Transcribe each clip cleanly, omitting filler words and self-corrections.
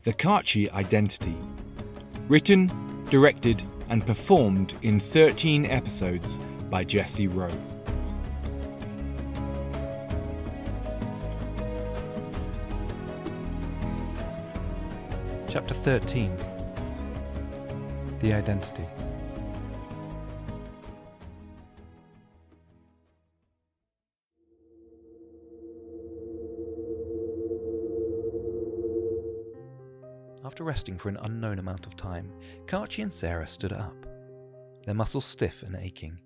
The Karcsi Identity. Written, directed and performed in 13 episodes by Jesse Rowe. Chapter 13. The Identity. After resting for an unknown amount of time, Karcsi and Sarah stood up, their muscles stiff and aching.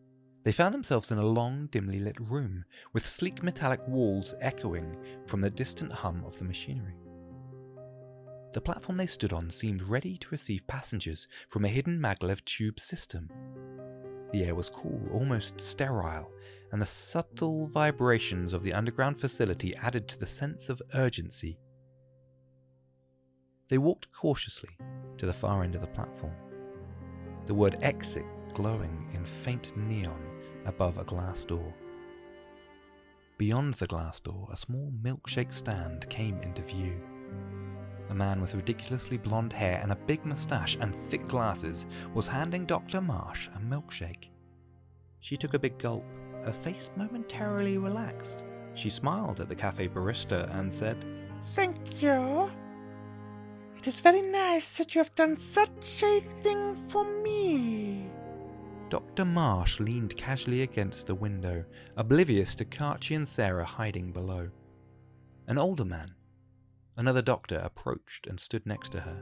They found themselves in a long, dimly lit room, with sleek metallic walls echoing from the distant hum of the machinery. The platform they stood on seemed ready to receive passengers from a hidden maglev tube system. The air was cool, almost sterile, and the subtle vibrations of the underground facility added to the sense of urgency. They walked cautiously to the far end of the platform, the word exit glowing in faint neon above a glass door. Beyond the glass door, a small milkshake stand came into view. A man with ridiculously blonde hair and a big moustache and thick glasses was handing Dr. Marsh a milkshake. She took a big gulp, her face momentarily relaxed. She smiled at the cafe barista and said, "Thank you. It is very nice that you have done such a thing for me." Dr. Marsh leaned casually against the window, oblivious to Karcsi and Sarah hiding below. An older man, another doctor, approached and stood next to her,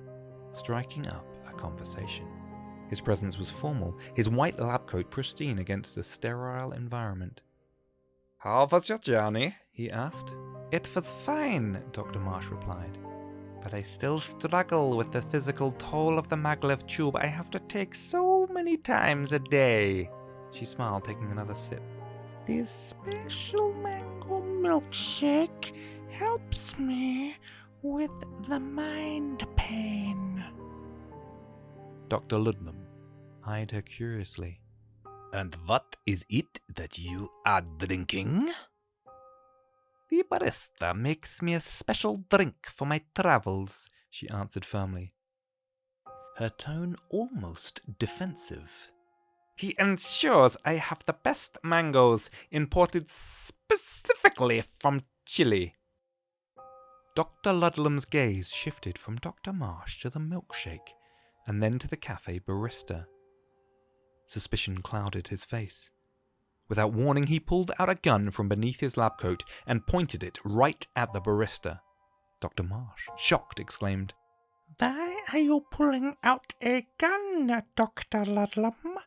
striking up a conversation. His presence was formal, his white lab coat pristine against the sterile environment. "How was your journey?" he asked. "It was fine," Dr. Marsh replied. "But I still struggle with the physical toll of the maglev tube I have to take so many times a day." She smiled, taking another sip. "This special mango milkshake helps me with the mind pain." Dr. Ludlam eyed her curiously. "And what is it that you are drinking?" "The barista makes me a special drink for my travels," she answered firmly, her tone almost defensive. "He ensures I have the best mangoes imported specifically from Chile." Dr. Ludlam's gaze shifted from Dr. Marsh to the milkshake, and then to the cafe barista. Suspicion clouded his face. Without warning, he pulled out a gun from beneath his lab coat and pointed it right at the barista. Dr. Marsh, shocked, exclaimed, "Why are you pulling out a gun, Dr. Ludlam?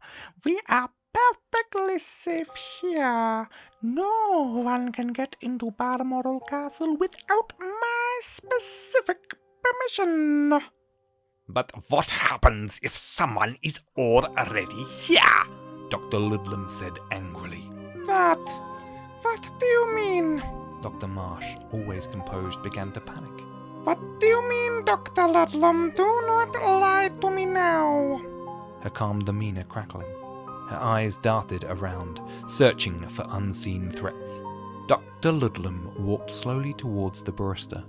We are perfectly safe here. No one can get into Balmoral Castle without my specific permission." "But what happens if someone is already here?" Dr. Ludlam said angrily. What do you mean?" Dr. Marsh, always composed, began to panic. "What do you mean, Dr. Ludlam? Do not lie to me now." Her calm demeanor crackling. Her eyes darted around, searching for unseen threats. Dr. Ludlam walked slowly towards the barista,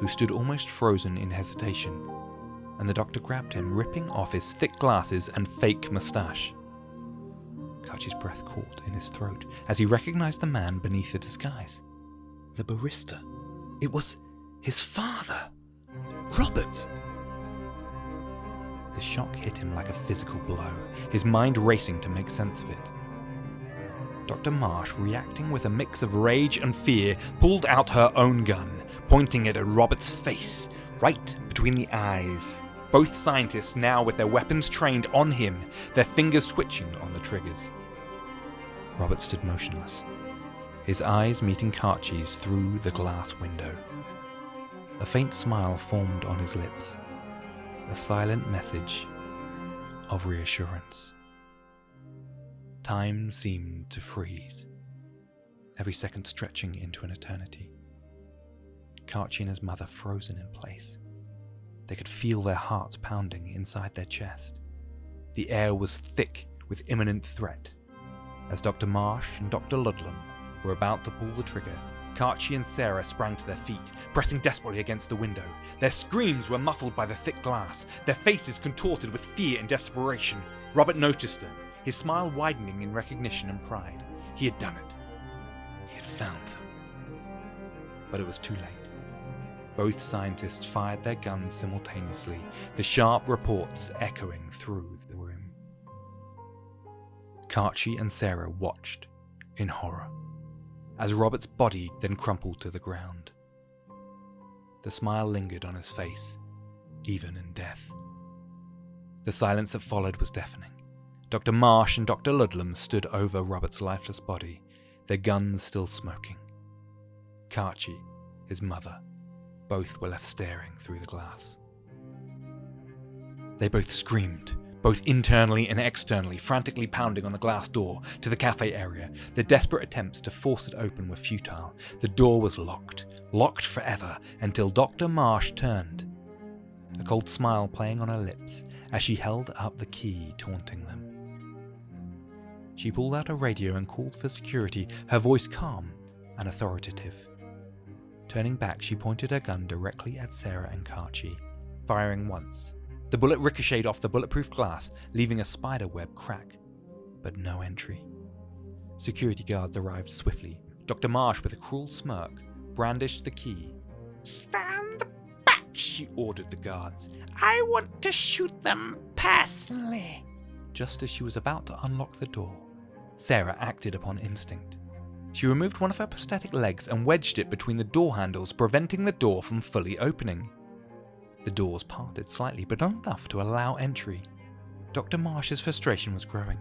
who stood almost frozen in hesitation, and the doctor grabbed him, ripping off his thick glasses and fake moustache. Karcsi's breath caught in his throat as he recognized the man beneath the disguise. The barista. It was his father, Robert. The shock hit him like a physical blow, his mind racing to make sense of it. Dr. Marsh, reacting with a mix of rage and fear, pulled out her own gun, pointing it at Robert's face, right between the eyes. Both scientists now with their weapons trained on him, their fingers twitching on the triggers. Robert stood motionless, his eyes meeting Karcsi's through the glass window. A faint smile formed on his lips, a silent message of reassurance. Time seemed to freeze, every second stretching into an eternity. Karcsi and his mother frozen in place. They could feel their hearts pounding inside their chest. The air was thick with imminent threat. As Dr. Marsh and Dr. Ludlam were about to pull the trigger, Karcsi and Sarah sprang to their feet, pressing desperately against the window. Their screams were muffled by the thick glass, their faces contorted with fear and desperation. Robert noticed them, his smile widening in recognition and pride. He had done it. He had found them. But it was too late. Both scientists fired their guns simultaneously, the sharp reports echoing through the room. Karcsi and Sarah watched in horror as Robert's body then crumpled to the ground. The smile lingered on his face, even in death. The silence that followed was deafening. Dr. Marsh and Dr. Ludlam stood over Robert's lifeless body, their guns still smoking. Karcsi, his mother, both were left staring through the glass. They both screamed, both internally and externally, frantically pounding on the glass door to the cafe area. Their desperate attempts to force it open were futile. The door was locked forever, until Dr. Marsh turned, a cold smile playing on her lips as she held up the key, taunting them. She pulled out a radio and called for security, her voice calm and authoritative. Turning back, she pointed her gun directly at Sarah and Karcsi, firing once. The bullet ricocheted off the bulletproof glass, leaving a spiderweb crack, but no entry. Security guards arrived swiftly. Dr. Marsh, with a cruel smirk, brandished the key. Stand back, She ordered the guards. I want to shoot them personally. Just as she was about to unlock the door, Sarah acted upon instinct. She removed one of her prosthetic legs and wedged it between the door handles, preventing the door from fully opening. The doors parted slightly, but not enough to allow entry. Dr. Marsh's frustration was growing.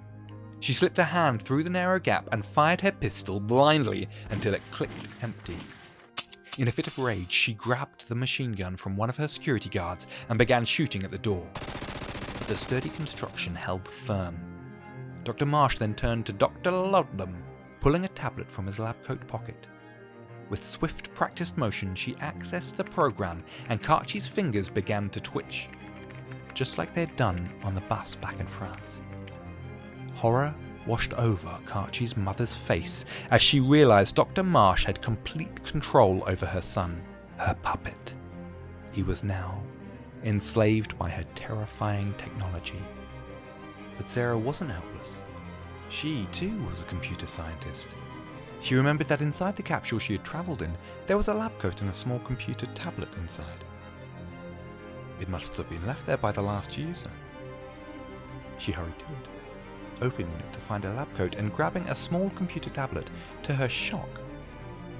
She slipped her hand through the narrow gap and fired her pistol blindly until it clicked empty. In a fit of rage, she grabbed the machine gun from one of her security guards and began shooting at the door. The sturdy construction held firm. Dr. Marsh then turned to Dr. Ludlam, pulling a tablet from his lab coat pocket. With swift, practiced motion, she accessed the program, and Karcsi's fingers began to twitch, just like they'd done on the bus back in France. Horror washed over Karcsi's mother's face as she realized Dr. Marsh had complete control over her son, her puppet. He was now enslaved by her terrifying technology. But Sarah wasn't helpless. She, too, was a computer scientist. She remembered that inside the capsule she had travelled in, there was a lab coat and a small computer tablet inside. It must have been left there by the last user. She hurried to it, opening it to find a lab coat and grabbing a small computer tablet. To her shock,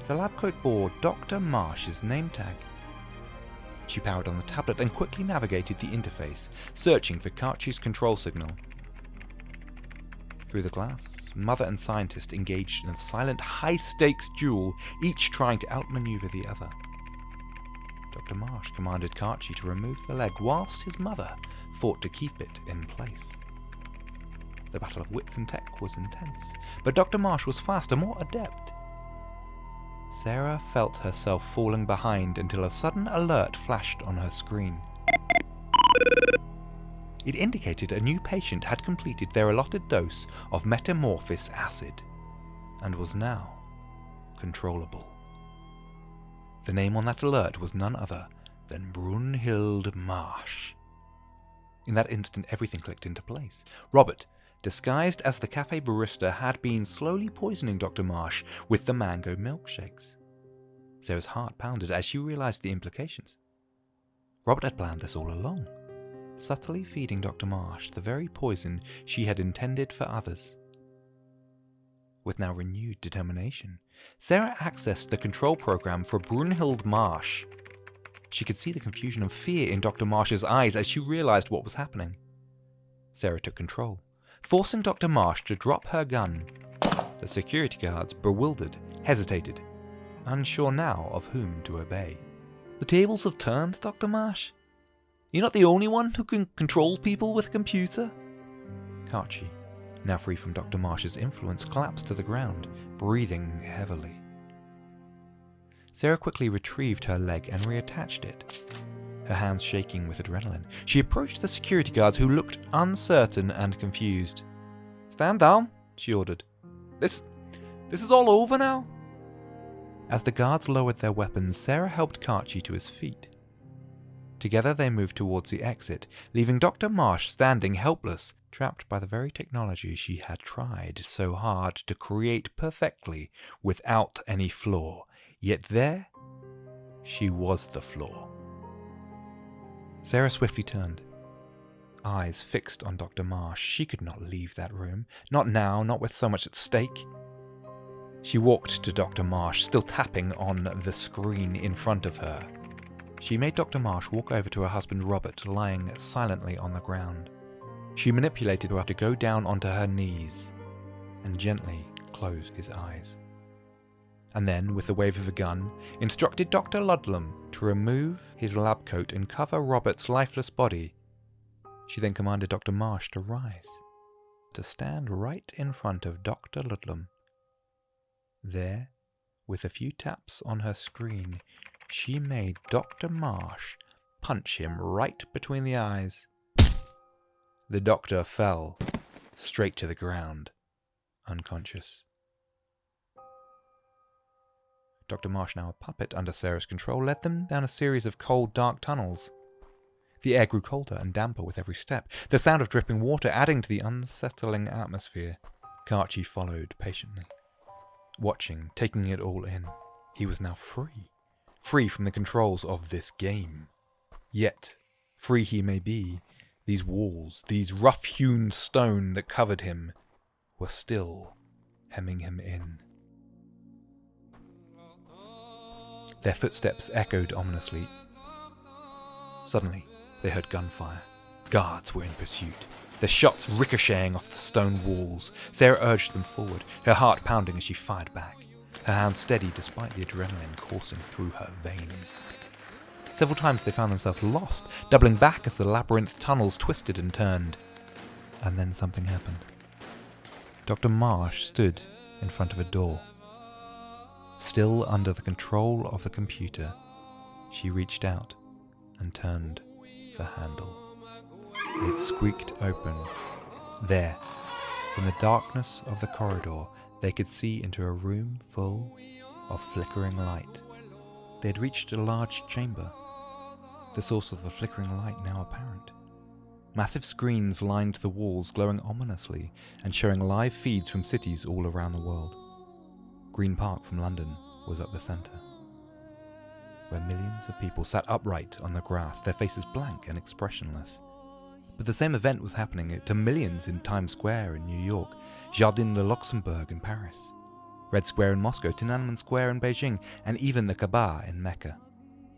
the lab coat bore Dr. Marsh's name tag. She powered on the tablet and quickly navigated the interface, searching for Karcsi's control signal. Through the glass, mother and scientist engaged in a silent, high-stakes duel, each trying to outmaneuver the other. Dr. Marsh commanded Karcsi to remove the leg, whilst his mother fought to keep it in place. The battle of wits and tech was intense, but Dr. Marsh was faster, more adept. Sarah felt herself falling behind until a sudden alert flashed on her screen. It indicated a new patient had completed their allotted dose of metamorphosis acid and was now controllable. The name on that alert was none other than Brunhild Marsh. In that instant, everything clicked into place. Robert, disguised as the cafe barista, had been slowly poisoning Dr. Marsh with the mango milkshakes. Sarah's heart pounded as she realized the implications. Robert had planned this all along, subtly feeding Dr. Marsh the very poison she had intended for others. With now renewed determination, Sarah accessed the control program for Brunhild Marsh. She could see the confusion and fear in Dr. Marsh's eyes as she realized what was happening. Sarah took control, forcing Dr. Marsh to drop her gun. The security guards, bewildered, hesitated, unsure now of whom to obey. The tables have turned, Dr. Marsh. You're not the only one who can control people with a computer. Karcsi, now free from Dr. Marsh's influence, collapsed to the ground, breathing heavily. Sarah quickly retrieved her leg and reattached it, her hands shaking with adrenaline. She approached the security guards, who looked uncertain and confused. "Stand down," she ordered. This is all over now." As the guards lowered their weapons, Sarah helped Karcsi to his feet. Together they moved towards the exit, leaving Dr. Marsh standing helpless, trapped by the very technology she had tried so hard to create perfectly without any flaw. Yet there, she was the flaw. Sarah swiftly turned, eyes fixed on Dr. Marsh. She could not leave that room. Not now, not with so much at stake. She walked to Dr. Marsh, still tapping on the screen in front of her. She made Dr. Marsh walk over to her husband Robert, lying silently on the ground. She manipulated her to go down onto her knees and gently closed his eyes. And then, with the wave of a gun, instructed Dr. Ludlam to remove his lab coat and cover Robert's lifeless body. She then commanded Dr. Marsh to rise, to stand right in front of Dr. Ludlam. There, with a few taps on her screen, she made Dr. Marsh punch him right between the eyes. The doctor fell straight to the ground, unconscious. Dr. Marsh, now a puppet under Sarah's control, led them down a series of cold, dark tunnels. The air grew colder and damper with every step, the sound of dripping water adding to the unsettling atmosphere. Karcsi followed patiently, watching, taking it all in. He was now free from the controls of this game. Yet, free he may be, these walls, these rough-hewn stone that covered him, were still hemming him in. Their footsteps echoed ominously. Suddenly, they heard gunfire. Guards were in pursuit, their shots ricocheting off the stone walls. Sarah urged them forward, her heart pounding as she fired back, her hand steady despite the adrenaline coursing through her veins. Several times they found themselves lost, doubling back as the labyrinth tunnels twisted and turned. And then something happened. Dr. Marsh stood in front of a door. Still under the control of the computer, she reached out and turned the handle. It squeaked open. There, from the darkness of the corridor, they could see into a room full of flickering light. They had reached a large chamber, the source of the flickering light now apparent. Massive screens lined the walls, glowing ominously and showing live feeds from cities all around the world. Green Park from London was at the centre, where millions of people sat upright on the grass, their faces blank and expressionless. But the same event was happening to millions in Times Square in New York, Jardin de Luxembourg in Paris, Red Square in Moscow, Tiananmen Square in Beijing, and even the Kaaba in Mecca.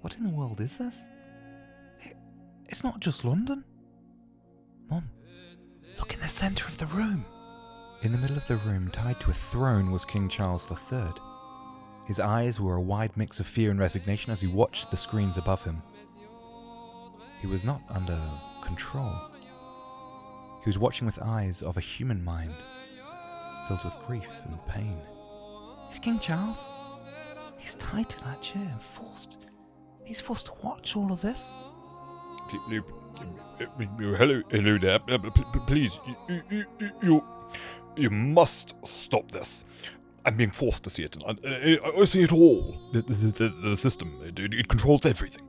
What in the world is this? It's not just London. Mom, look in the centre of the room. In the middle of the room, tied to a throne, was King Charles III. His eyes were a wide mix of fear and resignation as he watched the screens above him. He was not under control. He was watching with eyes of a human mind, filled with grief and pain. Is King Charles? He's tied to that chair and forced. He's forced to watch all of this. Hello there. Please, you must stop this. I'm being forced to see it. I see it all. The system, it controls everything.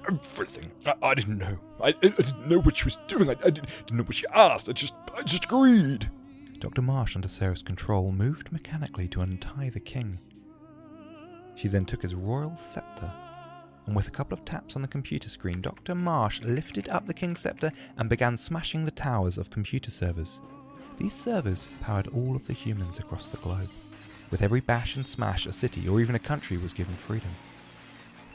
Everything. I didn't know. I didn't know what she was doing. I didn't know what she asked. I just agreed. Dr. Marsh, under Sarah's control, moved mechanically to untie the king. She then took his royal scepter, and with a couple of taps on the computer screen, Dr. Marsh lifted up the king's scepter and began smashing the towers of computer servers. These servers powered all of the humans across the globe. With every bash and smash, a city or even a country was given freedom.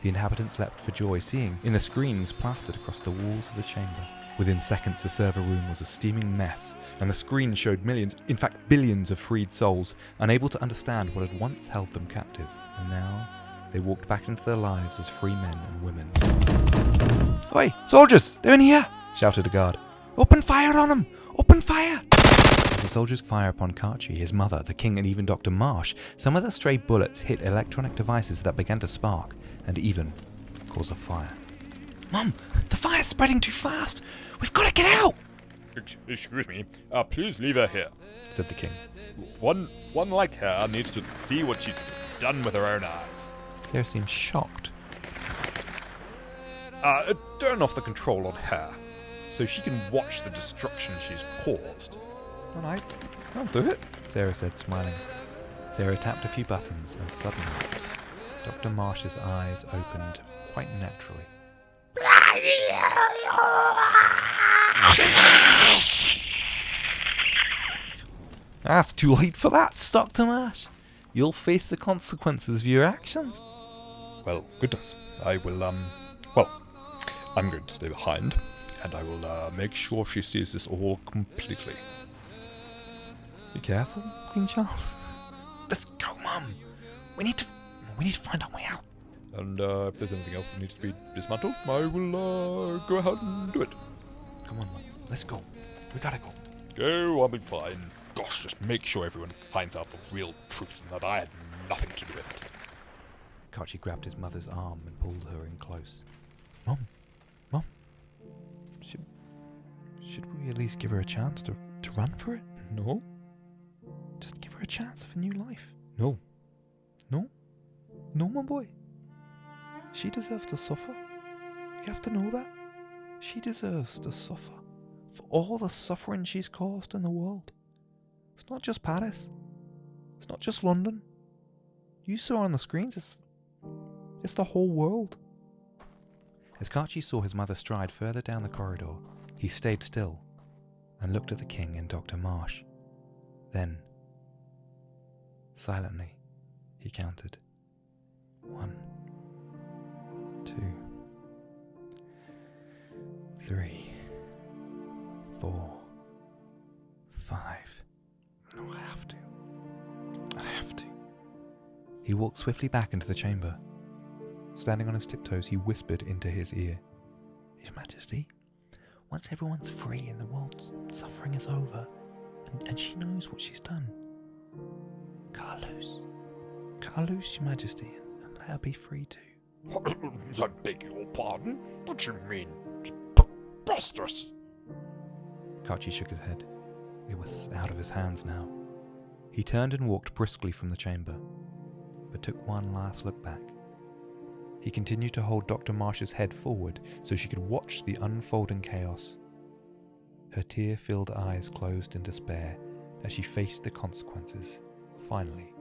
The inhabitants leapt for joy, seeing in the screens plastered across the walls of the chamber. Within seconds, the server room was a steaming mess, and the screen showed millions, in fact billions of freed souls, unable to understand what had once held them captive. And now, they walked back into their lives as free men and women. "Oi, soldiers, they're in here!" shouted a guard. "Open fire on them! Open fire!" As the soldiers fire upon Karcsi, his mother, the king, and even Dr. Marsh, some of the stray bullets hit electronic devices that began to spark, and even cause a fire. "Mum, the fire's spreading too fast! We've got to get out!" Excuse me. Please leave her here, said the king. One like her needs to see what she's done with her own eyes. Sarah seems shocked. Turn off the control on her, so she can watch the destruction she's caused. All right, I'll do it, Sarah said, smiling. Sarah tapped a few buttons, and suddenly, Dr. Marsh's eyes opened quite naturally. That's too late for that, Dr. Marsh. You'll face the consequences of your actions. Well, goodness. I will, I'm going to stay behind, and I will, make sure she sees this all completely. Be careful, King Charles. Let's go, Mum. We need to find our way out. And, if there's anything else that needs to be dismantled, I will, go ahead and do it. Come on, Mum. Let's go. We gotta go. Go, I'll be fine. Gosh, just make sure everyone finds out the real truth and that I had nothing to do with it. Karcsi grabbed his mother's arm and pulled her in close. Mum. Should we at least give her a chance to run for it? No? Just give her a chance of a new life. No. No, my boy. She deserves to suffer. You have to know that. She deserves to suffer for all the suffering she's caused in the world. It's not just Paris. It's not just London. You saw on the screens, it's the whole world. As Karcsi saw his mother stride further down the corridor, he stayed still and looked at the king and Dr. Marsh. Then, silently, he counted. 1, 2, 3, 4, 5. No, I have to. He walked swiftly back into the chamber. Standing on his tiptoes, he whispered into his ear. Your Majesty, once everyone's free and the world's suffering is over, and she knows what she's done, cut her loose, Your Majesty, and let her be free too. I beg your pardon? What do you mean? It's preposterous. Karcsi shook his head. It was out of his hands now. He turned and walked briskly from the chamber, but took one last look back. He continued to hold Dr. Marsh's head forward so she could watch the unfolding chaos. Her tear-filled eyes closed in despair as she faced the consequences, finally,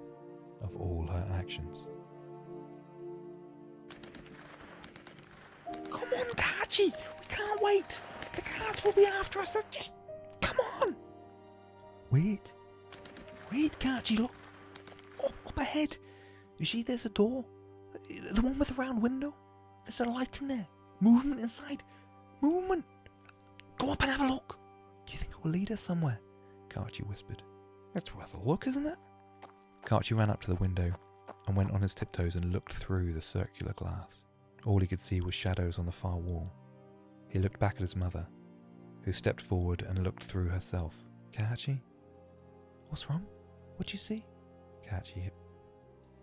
of all her actions. Come on, Karcsi! We can't wait! The cars will be after us. Just come on! Wait, Karcsi, look! Up ahead! You see there's a door? The one with the round window? There's a light in there. Movement inside. Movement! Go up and have a look! Do you think it will lead us somewhere? Karcsi whispered. It's worth a look, isn't it? Karcsi ran up to the window and went on his tiptoes and looked through the circular glass. All he could see was shadows on the far wall. He looked back at his mother, who stepped forward and looked through herself. Karcsi? What's wrong? What'd you see? Karcsi,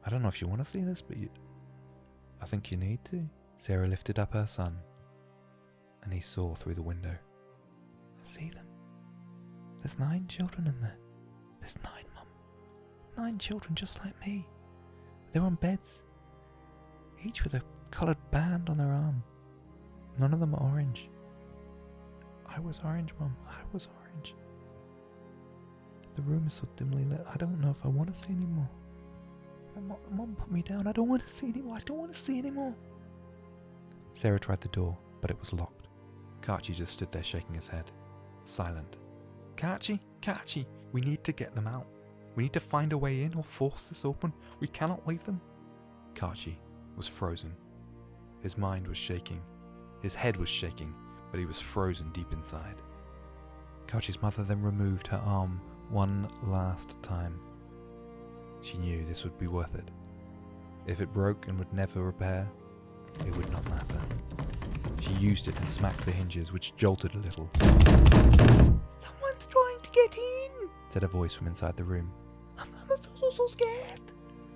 I don't know if you want to see this, but I think you need to. Sarah lifted up her son, and he saw through the window. I see them. There's 9 children in there. There's 9, Mum. 9 children just like me. They're on beds, each with a coloured band on their arm. None of them are orange. I was orange, Mum. I was orange. The room is so dimly lit, I don't know if I want to see anymore. Mum put me down. I don't want to see anymore. Sarah tried the door, but it was locked. Karcsi just stood there shaking his head, silent. Karcsi, we need to get them out. We need to find a way in or force this open. We cannot leave them. Karcsi was frozen. His mind was shaking. His head was shaking, but he was frozen deep inside. Karchi's mother then removed her arm one last time. She knew this would be worth it. If it broke and would never repair, it would not matter. She used it and smacked the hinges, which jolted a little. Someone's trying to get in, said a voice from inside the room. I'm so scared.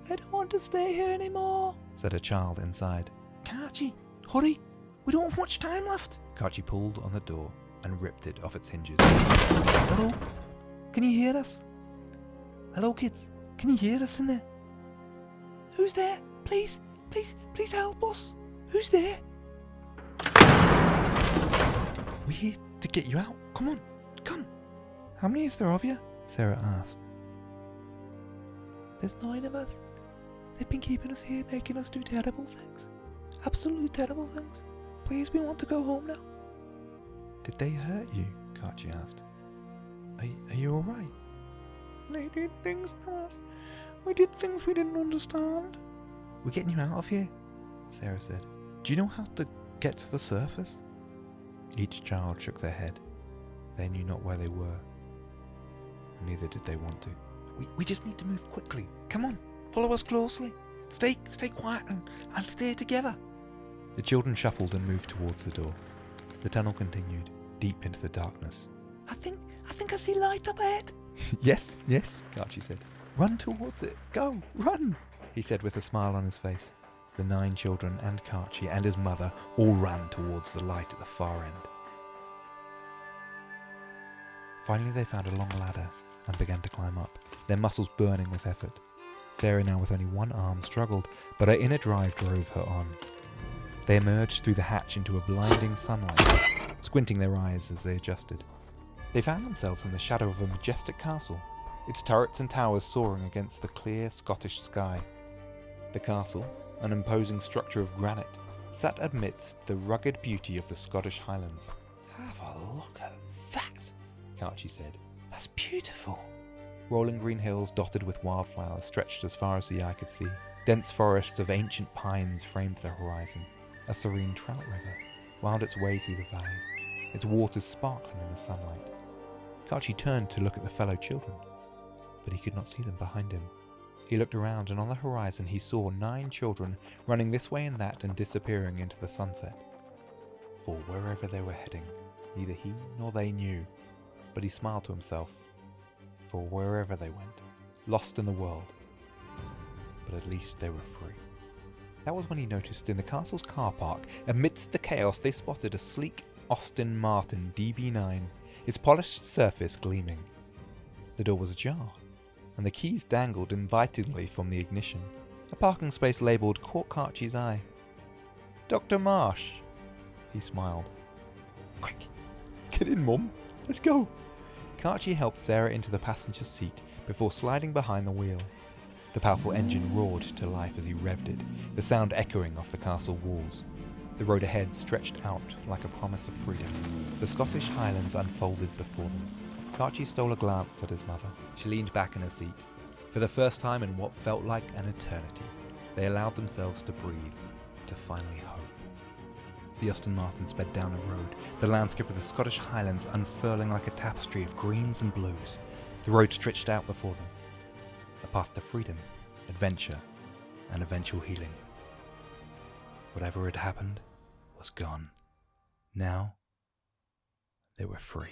I don't want to stay here anymore, said a child inside. Karcsi, hurry. We don't have much time left. Karcsi pulled on the door and ripped it off its hinges. Hello? Can you hear us? Hello, kids? Can you hear us in there? Who's there? Please help us. Who's there? We're here to get you out. Come on, come. How many is there of you? Sarah asked. There's 9 of us. They've been keeping us here, making us do terrible things. Absolutely terrible things. Please, we want to go home now. Did they hurt you? Karcsi asked. Are you alright? They did things to us. We did things we didn't understand. We're getting you out of here, Sarah said. Do you know how to get to the surface? Each child shook their head. They knew not where they were. Neither did they want to. We just need to move quickly. Come on, follow us closely. Stay quiet and stay together. The children shuffled and moved towards the door. The tunnel continued, deep into the darkness. I think I see light up ahead. Yes, Karcsi said. Run towards it. Go, run, he said with a smile on his face. The 9 children and Karcsi and his mother all ran towards the light at the far end. Finally they found a long ladder and began to climb up, their muscles burning with effort. Sarah, now with only one arm, struggled, but her inner drive drove her on. They emerged through the hatch into a blinding sunlight, squinting their eyes as they adjusted. They found themselves in the shadow of a majestic castle, its turrets and towers soaring against the clear Scottish sky. The castle, an imposing structure of granite, sat amidst the rugged beauty of the Scottish Highlands. Have a look at that, Karcsi said. That's beautiful. Rolling green hills dotted with wildflowers stretched as far as the eye could see. Dense forests of ancient pines framed the horizon. A serene trout river wound its way through the valley, its waters sparkling in the sunlight. Karcsi turned to look at the fellow children, but he could not see them behind him. He looked around, and on the horizon he saw 9 children running this way and that and disappearing into the sunset. For wherever they were heading, neither he nor they knew, but he smiled to himself. For wherever they went, lost in the world, but at least they were free. That was when he noticed in the castle's car park, amidst the chaos, they spotted a sleek Aston Martin DB9, its polished surface gleaming. The door was ajar, and the keys dangled invitingly from the ignition. A parking space labelled caught Karcsi's eye. Dr. Marsh, he smiled. Quick, get in, Mum. Let's go. Karcsi helped Sarah into the passenger seat before sliding behind the wheel. The powerful engine roared to life as he revved it, the sound echoing off the castle walls. The road ahead stretched out like a promise of freedom. The Scottish Highlands unfolded before them. Karcsi stole a glance at his mother. She leaned back in her seat. For the first time in what felt like an eternity, they allowed themselves to breathe, to finally hope. The Aston Martin sped down a road, the landscape of the Scottish Highlands unfurling like a tapestry of greens and blues. The road stretched out before them, a path to freedom, adventure, and eventual healing. Whatever had happened was gone. Now, they were free.